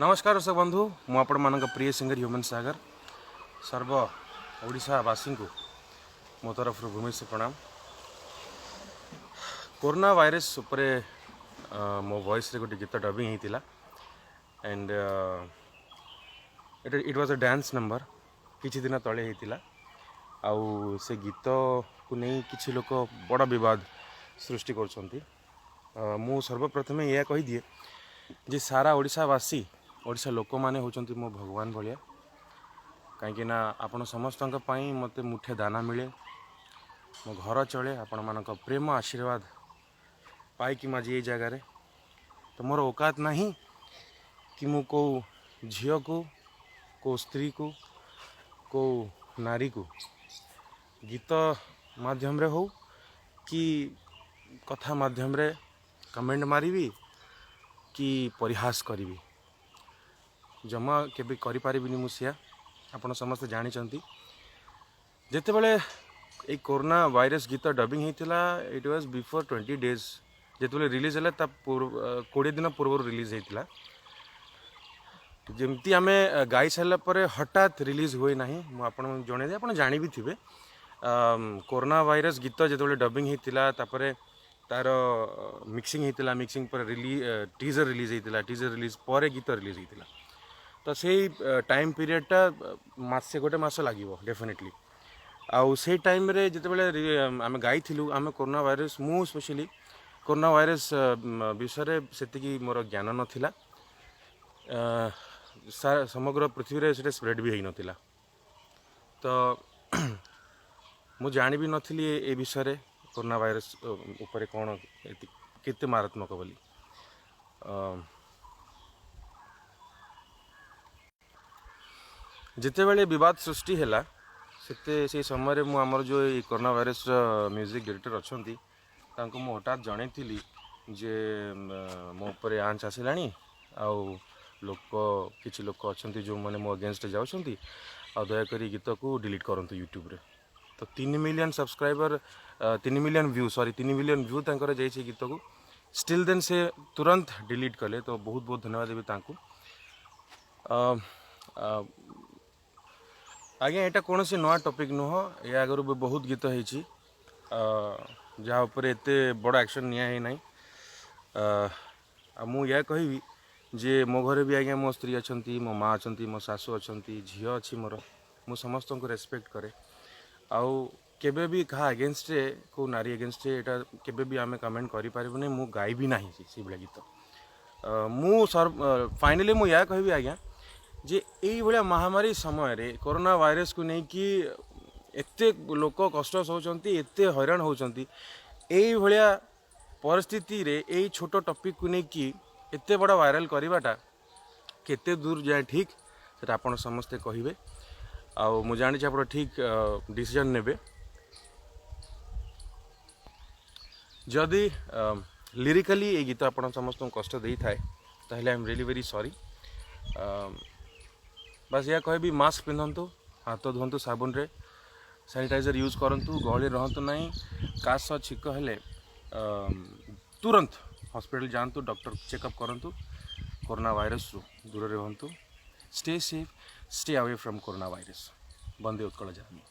नमस्कार दर्शक बंधु मु आपण मान प्रिय सिंगर ह्यूमन सागर सर्व ओडिशावासी को मो तरफ भूमिश्र प्रणाम। कोरोना वायरस उपरे मो वॉइस रे गोटे गीत डबिंग होता and it was a dance number किछि दिन तले होता आउ से गीत को नहीं किछि लोक बड़ विवाद सृष्टि कर मु सर्वप्रथमे यह कहीदिए जे सारा ओडिशावासी ओडिशा लोक मैंने होचंती मो भगवान भाया कहीं आपण समस्त मते मुठे दाना मिले मो घर चले आपण मानक प्रेम आशीर्वाद पाई माजी ये जगार तो मोर औकात नहीं कि मु को झील को स्त्री को नारी को गीत माध्यम रे हो कि कथा माध्यम रे कमेंट मारिबी कि परिहास करी जमा केबे करि पारिबिनी मुसिया आपण समस्त जानी जेते बेले ए कोरोना वायरस गीत डबिंग होता इट वाज बिफोर 20 डेज जेते बेले रिलीज है 20 दिन पूर्व रिलीज होता जमती आम गाई सारा पर हठात रिलीज हुए ना मुझे जन आप जानी भी थे कोरोना वायरस गीत जो डबिंग होता तार मिक्सिंग होता मिक्सिंग पर टीजर रिलीज होता टीजर रिलीज पर गीत रिलीज होता तो से टाइम पीरियडटा मासे गोटे मास लगे डेफिनेटली आउ से टाइम रे जिते बड़े आम गाई आम कोरोना वायरस मु स्पेशली कोरोना वायरस विषय से मोर ज्ञान नाला समग्र पृथ्वी रे से स्प्रेड भी होई नथिला तो मु जानी भी नथिली ए विषय कोरोना वायरस उपरे कौन केते मारात्मक बोली जिते बड़े विवाद सृष्टि है से समय मु आमर जो कोरोना वायरस म्यूजिक डायरेक्टर अच्छा मु हठात जनई जे मो पर आंच आसला लोक किसी लोक अच्छा जो मैंने मो अगेंस्ट जाऊँगी आ दयाकोरी गीत को डिलीट करूँ यूट्यूब रे तो 3 million subscriber 3 million view sorry 3 million view तंकर जाइए गीत को स्टिल देन से तुरंत डिलीट कले तो बहुत बहुत धन्यवाद देवी तांकू आज्ञा यहाँ कौन से नुआ टॉपिक नुह या आगर भी बहुत गीत होती जहाँ पर एत बड़ एक्शन नि मुझे कहबी जे मो घरे भी आज्ञा मो स्त्री अच्छा मो माँ अच्छा मो सासू अच्छा झी अच्छी मोर मु समस्त को रेस्पेक्ट करे आउ केबे भी कहा अगेंस्ट को नारी अगेंस्ट एटा केबे भी आमे कमेंट करि पारिबुनी मु गाइबी नाही से भले गीत मु फाइनली मु या कहबी आज्ञा जे यही भाया महामारी समय रे कोरोना वायरस को नहीं कि एते लोक कष्ट होचंती एते हैरान होचंती यही भाया परिस्थिति रे यही छोट टॉपिक को नहीं कि एते बड़ा वायरल करवाटा केते दूर जाए ठीक से आपन समस्ते कहिबे आ मु जानि आप ठीक डिसीजन नेबे जदि लिरिकली ये गीत आप समस्त कष्ट दे थाए ताहले I am really very sorry बस यह कहे भी मास्क पिंधतु हाथ धुंतु साबुन रे सैनिटाइजर यूज करंतु गहली रहतु नहीं काश छिक हेले तुरंत हॉस्पिटल जातु डॉक्टर चेकअप करंतु कोरोना वायरस रु दूर रहतु stay safe stay away from coronavirus बंदे उत्कल जानी।